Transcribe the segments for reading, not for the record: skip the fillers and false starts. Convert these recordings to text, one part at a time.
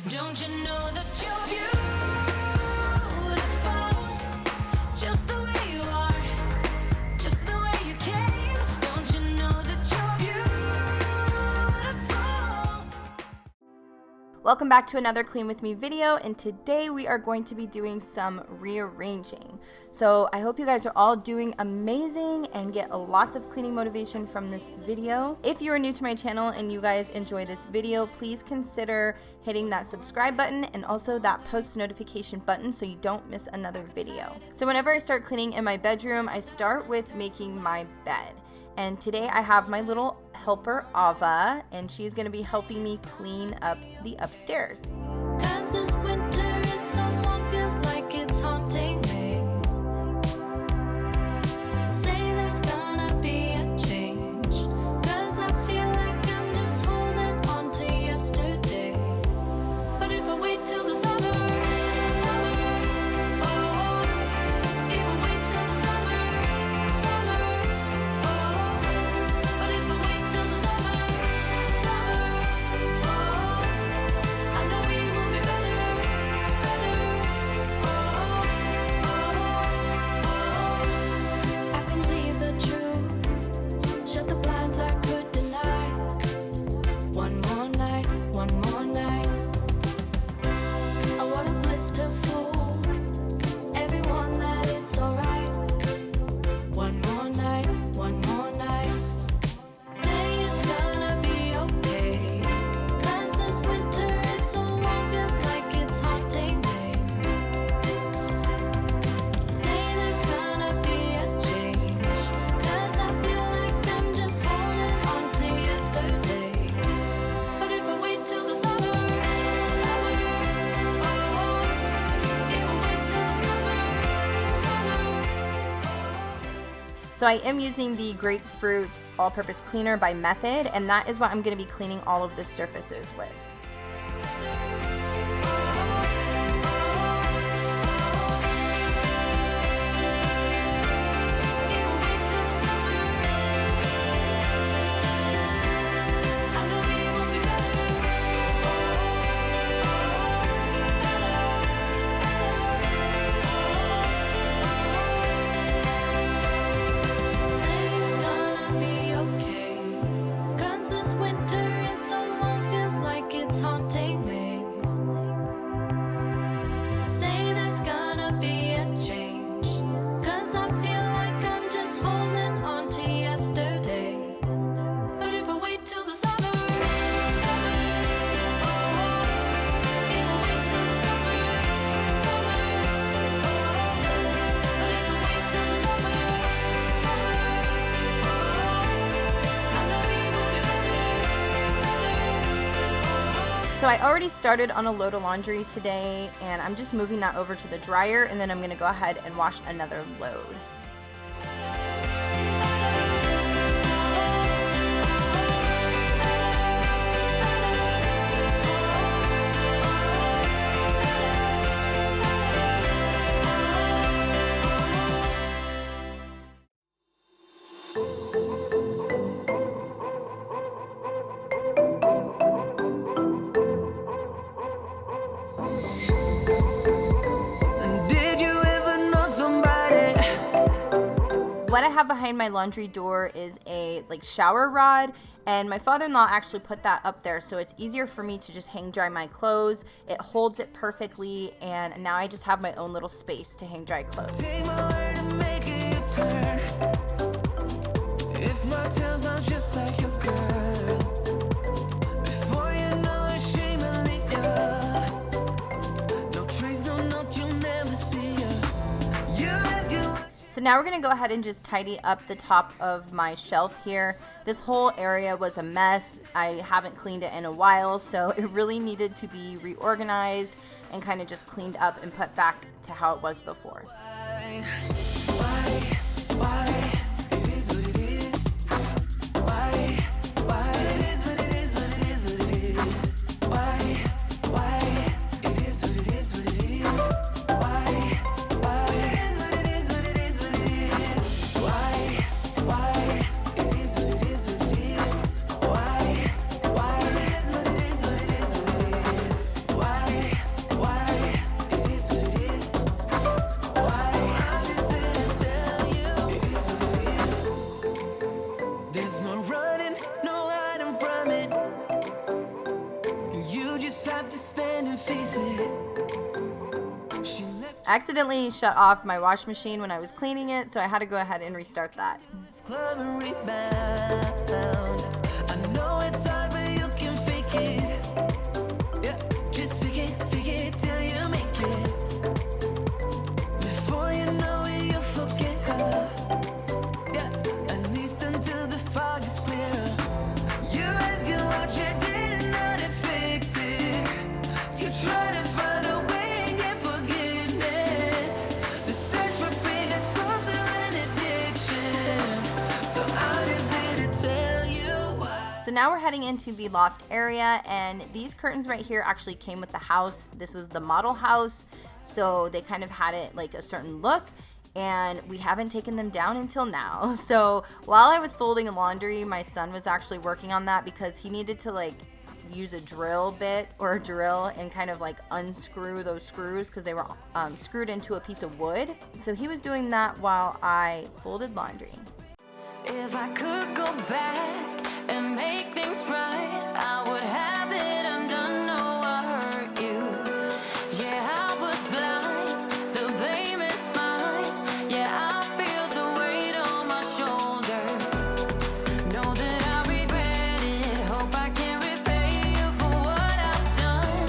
Don't you know that you're beautiful, just the way you are, just the way you came. Don't you know that you're beautiful? Welcome back to another Clean With Me video, and today we are going to be doing some rearranging. So I hope you guys are all doing amazing and get lots of cleaning motivation from this video. If you are new to my channel and you guys enjoy this video, please consider hitting that subscribe button and also that post notification button so you don't miss another video. So whenever I start cleaning in my bedroom, I start with making my bed. And today I have my little helper, Ava, and she's gonna be helping me clean up the upstairs. 'Cause this winter is so long, feels like it's haunting me. Say there's gonna be a change, 'cause I feel like I'm just holding on to yesterday. But if I wait till the summer, oh, if I wait till the summer, oh, but if I wait till the summer, oh, I know it will be better, I can leave the truth, shut the blinds I could deny. One more night, one more night. I want a blister full, everyone that it's alright. One more night, one more night. Say it's gonna be okay, 'cause this winter is so long, feels like it's haunting me. Say there's gonna be a change, 'cause I feel like I'm just holding on to yesterday. But if I wait till the summer, oh, if I wait till the summer, So I am using the Grapefruit All-Purpose Cleaner by Method, and that is what I'm gonna be cleaning all of the surfaces with. say it's gonna be okay, 'cause this winter is so long, feels like it's haunting me. Say there's gonna be a change, 'cause I feel like I'm just holding on to yesterday. But if I wait till the summer, oh, if I wait till the summer, oh, but if I wait till the summer, oh, I know it will be better. So I already started on a load of laundry today, and I'm just moving that over to the dryer, and then I'm gonna go ahead and wash another load. Did you ever know somebody? What I have behind my laundry door is a shower rod, and my father-in-law actually put that up there so it's easier for me to just hang dry my clothes. It holds it perfectly, and now I just have my own little space to hang dry clothes. Take my word and make it turn. If my tail sounds just like your girl, before you know it, shame will leave ya. No trace, no note, you'll never see ya. You ask you. So now we're gonna go ahead and just tidy up the top of my shelf here. This whole area was a mess. I haven't cleaned it in a while, so it really needed to be reorganized and kind of just cleaned up and put back to how it was before. Why? It is what it is. Why? It is what it is, what it is, what it is. Why? It is what it is, what it is. Why? It is what it is, what it is, what it is. Why? It is what it is, what it is. Why? It is what it is, what it is, what it is. Why? You just have to stand and face it. She left I accidentally shut off my wash machine when I was cleaning it, so I had to go ahead and restart that. this club and rebound. I know it's hard, but you can fake it. Yeah, just fake it till you make it. Before you know it, you'll forget her. Yeah, at least until the fog is clearer. You ask her what you did and how to fix it. You try to find a way and get forgiveness. The search for pain is close to an addiction. So I'm just here to tell you why. So now we're heading into the loft area, and these curtains right here actually came with the house. This was the model house, so they kind of had it like a certain look, and we haven't taken them down until now. So while I was folding laundry, my son was actually working on that because he needed to like use a drill bit or a drill and kind of like unscrew those screws because they were screwed into a piece of wood. So he was doing that while I folded laundry. If I could go back and make things right, I would have it undone. No, I hurt you. Yeah, I was blind. The blame is mine. Yeah, I feel the weight on my shoulders. Know that I regret it. Hope I can repay you for what I've done.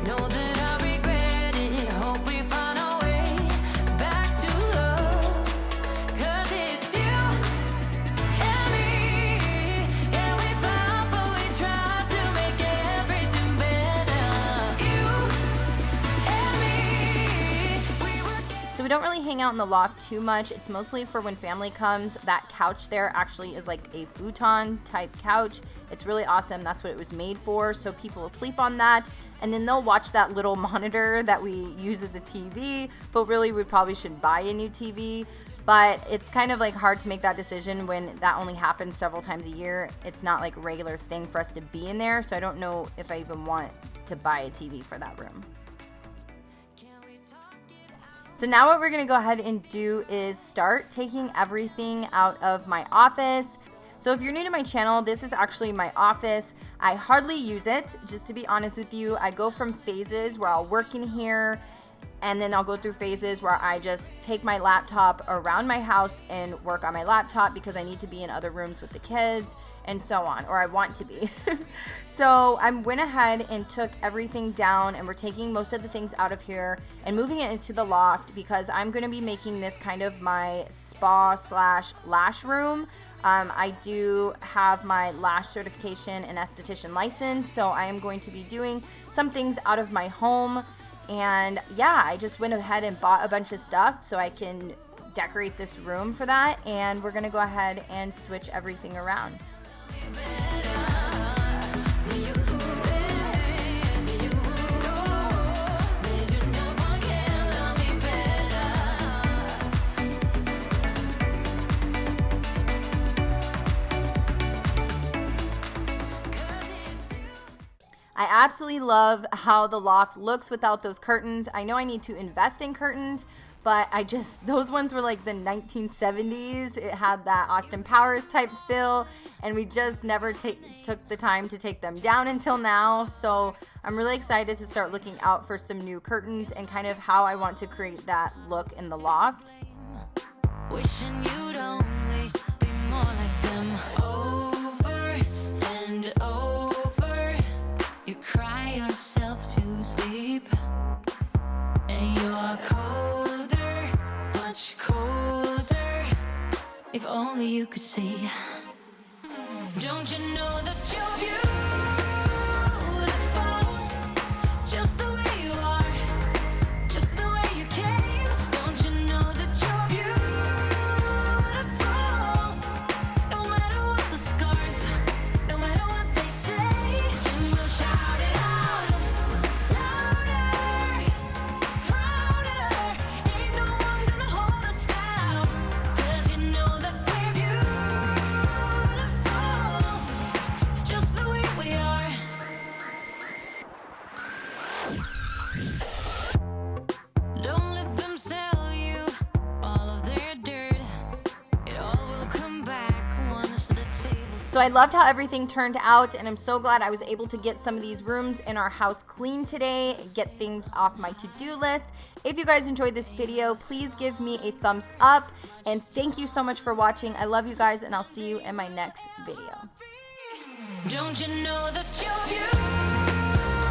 Know that I regret it. Hope we find our way back to love. 'Cause it's you and me. Yeah, we fought, but we tried to make everything better. You and me, we were So we don't really hang out in the loft too much. It's mostly for when family comes. That couch there actually is like a futon type couch. It's really awesome. That's what it was made for. So people will sleep on that, and then they'll watch that little monitor that we use as a TV. But really, we probably should buy a new TV. But it's kind of like hard to make that decision when that only happens several times a year. It's not like a regular thing for us to be in there. So I don't know if I even want to buy a TV for that room. So now what we're gonna go ahead and do is start taking everything out of my office. So if you're new to my channel, this is actually my office. I hardly use it, just to be honest with you. I go from phases where I'll work in here, and then I'll go through phases where I just take my laptop around my house and work on my laptop because I need to be in other rooms with the kids and so on, or I want to be. So I went ahead and took everything down, and we're taking most of the things out of here and moving it into the loft because I'm going to be making this kind of my spa slash lash room. I do have my lash certification and esthetician license, so I am going to be doing some things out of my home. And yeah, I just went ahead and bought a bunch of stuff so I can decorate this room for that, and we're gonna go ahead and switch everything around. I absolutely love how the loft looks without those curtains. I know I need to invest in curtains, but those ones were like the 1970s. It had that Austin Powers type feel, and we just never took the time to take them down until now. So I'm really excited to start looking out for some new curtains and kind of how I want to create that look in the loft. wishing you'd only be more like them. Over and over, you cry yourself to sleep, and you're colder, much colder. If only you could see. Don't you know that you're beautiful, just the way you are, just the way you came. Don't you know that you're beautiful, no matter what the scars, no matter what they say. And we'll shout it out, louder, prouder. Ain't no one gonna hold us down, 'cause you know that we're beautiful. So I loved how everything turned out, and I'm so glad I was able to get some of these rooms in our house clean today, get things off my to-do list. If you guys enjoyed this video, please give me a thumbs up, and thank you so much for watching. I love you guys, and I'll see you in my next video. Don't you know that you're beautiful?